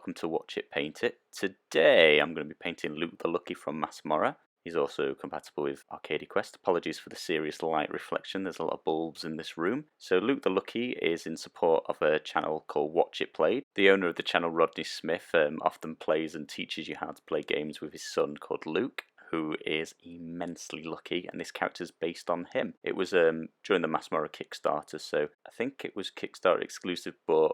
welcome to Watch It Paint It. Today I'm going to be painting Luke the Lucky from Masmora. He's also compatible with Arcadia Quest. Apologies for the serious light reflection, there's a lot of bulbs in this room. So Luke the Lucky is in support of a channel called Watch It Played. The owner of the channel, Rodney Smith, often plays and teaches you how to play games with his son called Luke, who is immensely lucky, and this character is based on him. It was during the Masmora Kickstarter, so I think it was Kickstarter exclusive, but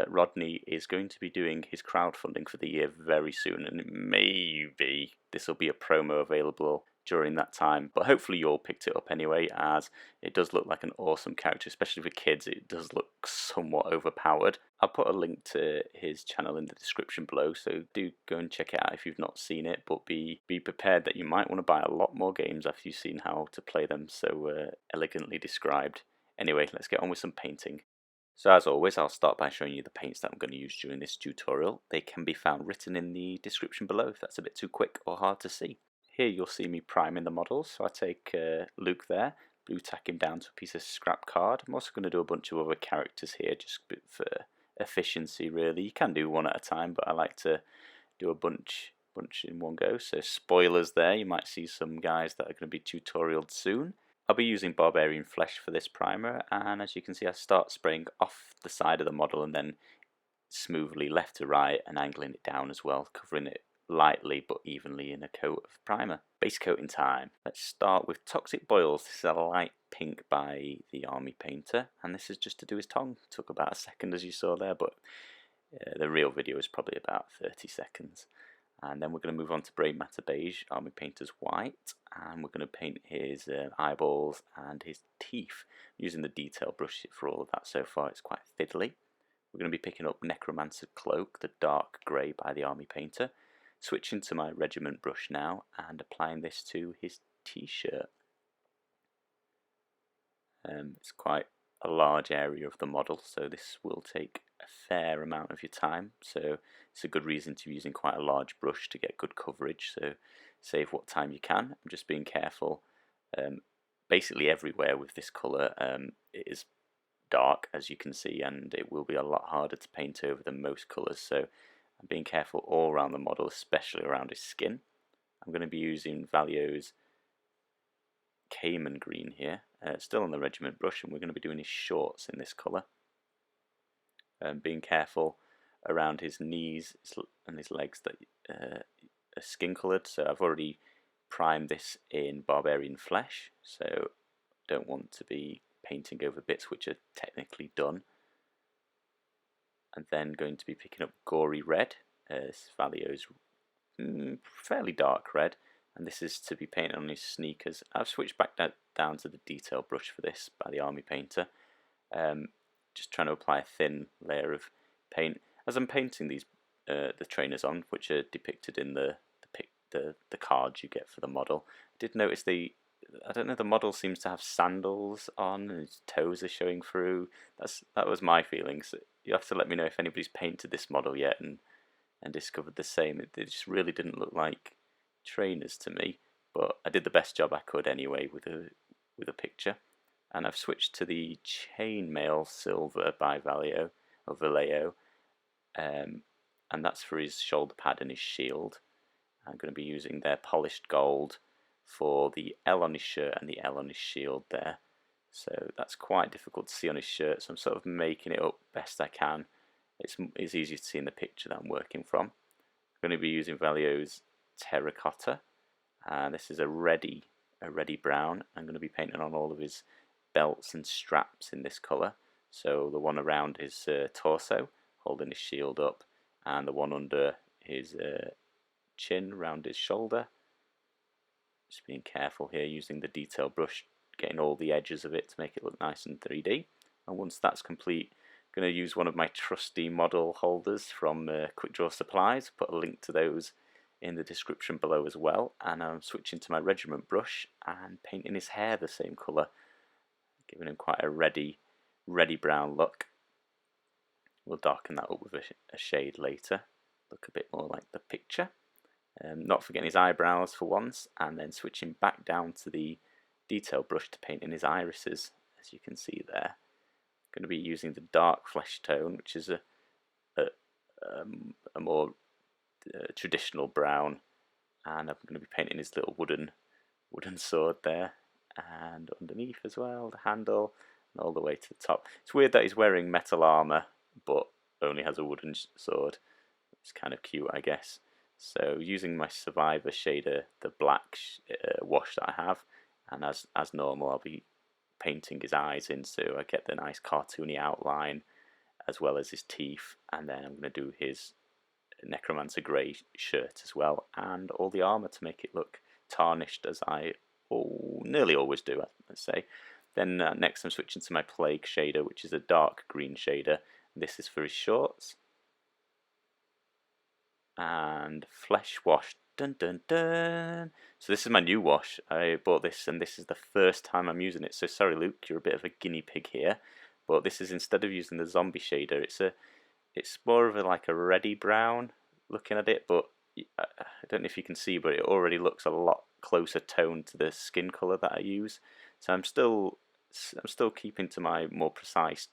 Rodney is going to be doing his crowdfunding for the year very soon, and maybe this will be a promo available during that time, but hopefully you all picked it up anyway, as it does look like an awesome character, especially for kids. It does look somewhat overpowered. I'll put a link to his channel in the description below, so do go and check it out if you've not seen it, but be prepared that you might want to buy a lot more games after you've seen how to play them so elegantly described. Anyway, let's get on with some painting. So as always, I'll start by showing you the paints that I'm going to use during this tutorial. They can be found written in the description below if that's a bit too quick or hard to see. Here you'll see me priming the models, so I take Luke there, blue tack him down to a piece of scrap card. I'm also going to do a bunch of other characters here just for efficiency really. You can do one at a time, but I like to do a bunch in one go. So spoilers there, you might see some guys that are going to be tutorialed soon. I'll be using Barbarian flesh for this primer, and as you can see I start spraying off the side of the model and then smoothly left to right and angling it down as well, covering it lightly but evenly in a coat of primer. Base coating time. Let's start with Toxic Boils. This is a light pink by the Army Painter, and this is just to do his tongue. Took about a second as you saw there, but the real video is probably about 30 seconds. And then we're going to move on to Brainmatter Beige, Army Painter's white, and we're going to paint his eyeballs and his teeth using the detail brush for all of that. So far it's quite fiddly. We're going to be picking up Necromancer Cloak, the dark grey by the Army Painter. Switching to my regiment brush now and applying this to his t-shirt. It's quite a large area of the model, so this will take a fair amount of your time, so it's a good reason to be using quite a large brush to get good coverage, so save what time you can. I'm just being careful. Basically everywhere with this colour it is dark, as you can see, and it will be a lot harder to paint over than most colours, so I'm being careful all around the model, especially around his skin. I'm going to be using Vallejo's Cayman green here, still on the regiment brush, and we're going to be doing his shorts in this colour. Being careful around his knees and his legs that are skin coloured, so I've already primed this in Barbarian flesh, so don't want to be painting over bits which are technically done. And then going to be picking up Gory Red, Vallejo's fairly dark red, and this is to be painted on his sneakers. I've switched back down to the detail brush for this by the Army Painter, just trying to apply a thin layer of paint as I'm painting these the trainers on, which are depicted in the cards you get for the model. I did notice the model seems to have sandals on and his toes are showing through. That was my feelings. You have to let me know if anybody's painted this model yet and discovered the same. It just really didn't look like trainers to me, but I did the best job I could anyway with a picture. And I've switched to the Chainmail Silver by Vallejo, and that's for his shoulder pad and his shield. I'm going to be using their polished gold for the L on his shirt and the L on his shield there. So that's quite difficult to see on his shirt, so I'm sort of making it up best I can. It's easier to see in the picture that I'm working from. I'm going to be using Vallejo's Terracotta, and this is a ready brown. I'm going to be painting on all of his belts and straps in this colour. So the one around his torso, holding his shield up, and the one under his chin, around his shoulder. Just being careful here, using the detail brush, getting all the edges of it to make it look nice and 3D. And once that's complete, I'm going to use one of my trusty model holders from Quickdraw Supplies. Put a link to those in the description below as well. And I'm switching to my regiment brush and painting his hair the same colour, giving him quite a reddy brown look. We'll darken that up with a shade later, look a bit more like the picture. Not forgetting his eyebrows for once, and then switching back down to the detail brush to paint in his irises, as you can see there. I'm going to be using the dark flesh tone, which is a a more traditional brown, and I'm going to be painting his little wooden sword there, and underneath as well the handle, and all the way to the top. It's weird that he's wearing metal armor but only has a wooden sword. It's kind of cute, I guess. So using my Survivor shader, the black wash that I have, and as normal I'll be painting his eyes in so I get the nice cartoony outline as well as his teeth, and then I'm going to do his Necromancer grey shirt as well, and all the armour to make it look tarnished, as I nearly always do, let's say. Then next I'm switching to my Plague shader, which is a dark green shader. This is for his shorts. And Flesh Wash, dun dun dun. So this is my new wash. I bought this, and this is the first time I'm using it. So sorry, Luke, you're a bit of a guinea pig here. But this is, instead of using the zombie shader, it's more of like a reddy brown looking at it. But I don't know if you can see, but it already looks a lot closer toned to the skin color that I use. So I'm still keeping to my more precise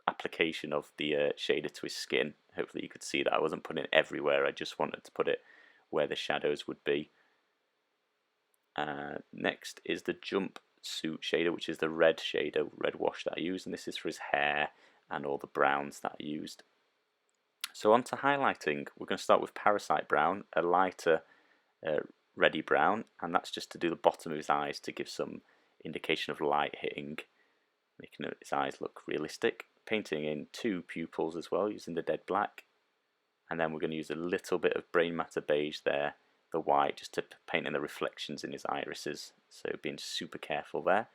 application of the shader to his skin. Hopefully you could see that I wasn't putting it everywhere, I just wanted to put it where the shadows would be. Next is the Jumpsuit shader, which is the red shader, red wash that I used, and this is for his hair and all the browns that I used. So on to highlighting, we're going to start with Parasite Brown, a lighter reddy brown, and that's just to do the bottom of his eyes to give some indication of light hitting, making his eyes look realistic. Painting in 2 pupils as well, using the dead black, and then we're going to use a little bit of Brainmatter beige there, the white, just to paint in the reflections in his irises, so being super careful there.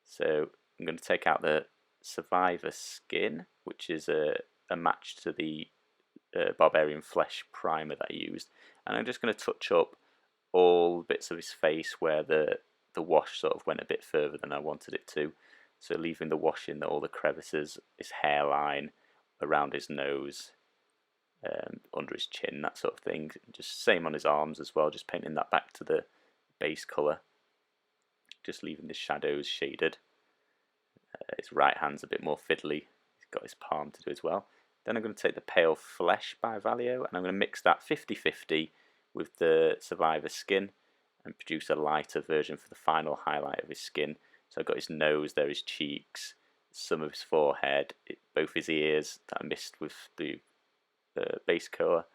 So I'm going to take out the Survivor skin, which is a match to the Barbarian flesh primer that I used, and I'm just going to touch up all bits of his face where the wash sort of went a bit further than I wanted it to. So leaving the wash in all the crevices, his hairline, around his nose, under his chin, that sort of thing. Just same on his arms as well, just painting that back to the base colour. Just leaving the shadows shaded. His right hand's a bit more fiddly. He's got his palm to do as well. Then I'm going to take the Pale Flesh by Vallejo, and I'm going to mix that 50-50 with the Survivor skin and produce a lighter version for the final highlight of his skin. So I've got his nose there, his cheeks, some of his forehead, both his ears that I missed with the base colour,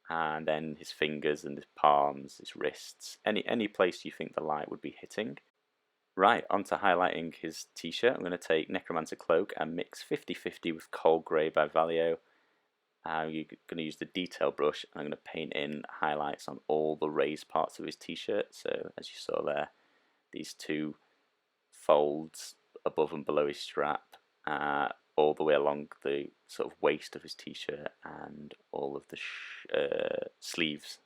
and then his fingers and his palms, his wrists, any place you think the light would be hitting. Right, on to highlighting his t-shirt. I'm going to take Necromancer Cloak and mix 50-50 with Coal Grey by Vallejo. You're going to use the detail brush, and I'm going to paint in highlights on all the raised parts of his t-shirt. So as you saw there, these 2 folds above and below his strap, all the way along the sort of waist of his t-shirt, and all of the sleeves.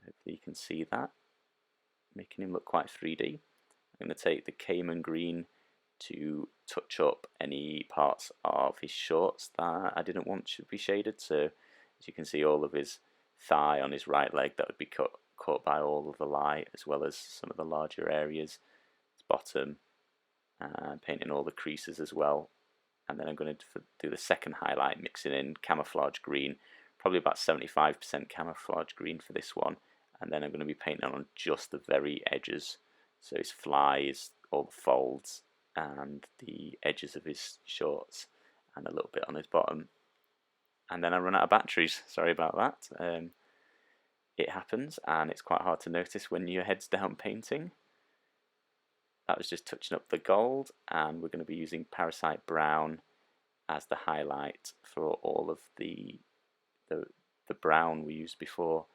Hopefully you can see that, making him look quite 3D. I'm going to take the Cayman green to touch up any parts of his shorts that I didn't want should be shaded. So as you can see, all of his thigh on his right leg, that would be caught by all of the light, as well as some of the larger areas, his bottom, and painting all the creases as well. And then I'm going to do the second highlight, mixing in camouflage green, probably about 75% camouflage green for this one. And then I'm going to be painting on just the very edges, so his flies, all the folds, and the edges of his shorts, and a little bit on his bottom. And then I run out of batteries, sorry about that. It happens, and it's quite hard to notice when your head's down painting. That was just touching up the gold, and we're going to be using Parasite Brown as the highlight for all of the brown we used before,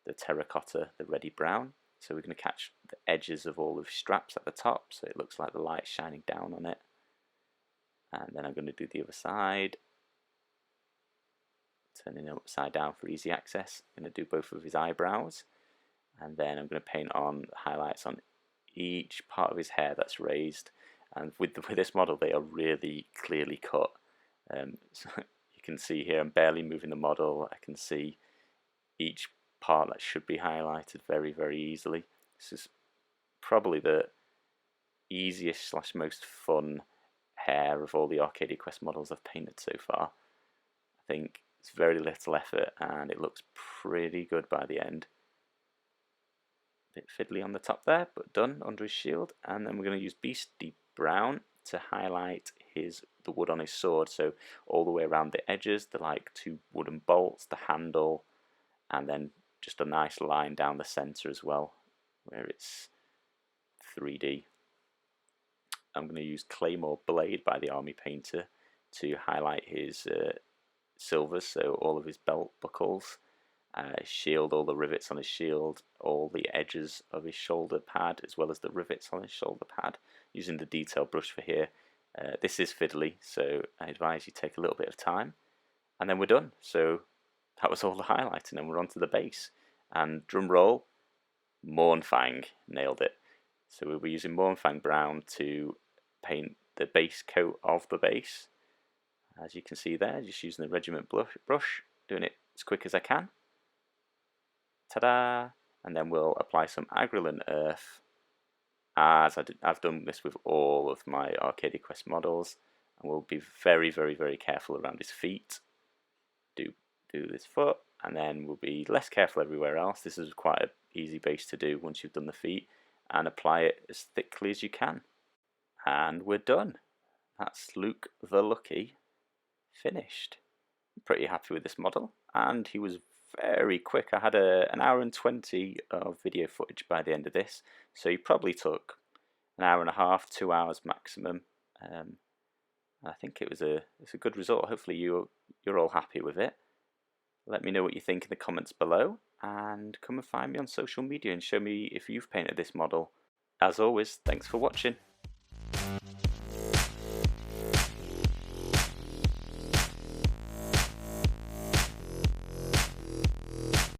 the terracotta, the reddy brown. So we're going to catch the edges of all of the straps at the top, so it looks like the light shining down on it. And then I'm going to do the other side, turning it upside down for easy access. I'm going to do both of his eyebrows, and then I'm going to paint on highlights on each part of his hair that's raised. And with this model, they are really clearly cut. So you can see here, I'm barely moving the model. I can see each part that should be highlighted very, very easily. This is probably the easiest / most fun hair of all the Arcadia Quest models I've painted so far. I think it's very little effort and it looks pretty good by the end. A bit fiddly on the top there, but done under his shield. And then we're going to use Beast Deep Brown to highlight the wood on his sword. So all the way around the edges, the like 2 wooden bolts, the handle, and then just a nice line down the center as well, where it's 3D. I'm going to use Claymore Blade by the Army Painter to highlight his silvers, so all of his belt buckles, his shield, all the rivets on his shield, all the edges of his shoulder pad, as well as the rivets on his shoulder pad, using the detail brush for here. This is fiddly, so I advise you take a little bit of time, and then we're done. So that was all the highlighting, and we're on to the base. And drum roll, Mournfang, nailed it. So we'll be using Mournfang Brown to paint the base coat of the base. As you can see there, just using the regiment brush, doing it as quick as I can. Ta-da! And then we'll apply some Agrelin Earth, as I've done this with all of my Arcadia Quest models. And we'll be very, very, very careful around his feet. Do this foot, and then we'll be less careful everywhere else. This is quite an easy base to do once you've done the feet, and apply it as thickly as you can. And we're done. That's Luke the Lucky finished. I'm pretty happy with this model, and he was very quick. I had an hour and 20 of video footage by the end of this, so he probably took an hour and a half, 2 hours maximum. I think it's a good result. Hopefully you're all happy with it. Let me know what you think in the comments below, and come and find me on social media and show me if you've painted this model. As always, thanks for watching.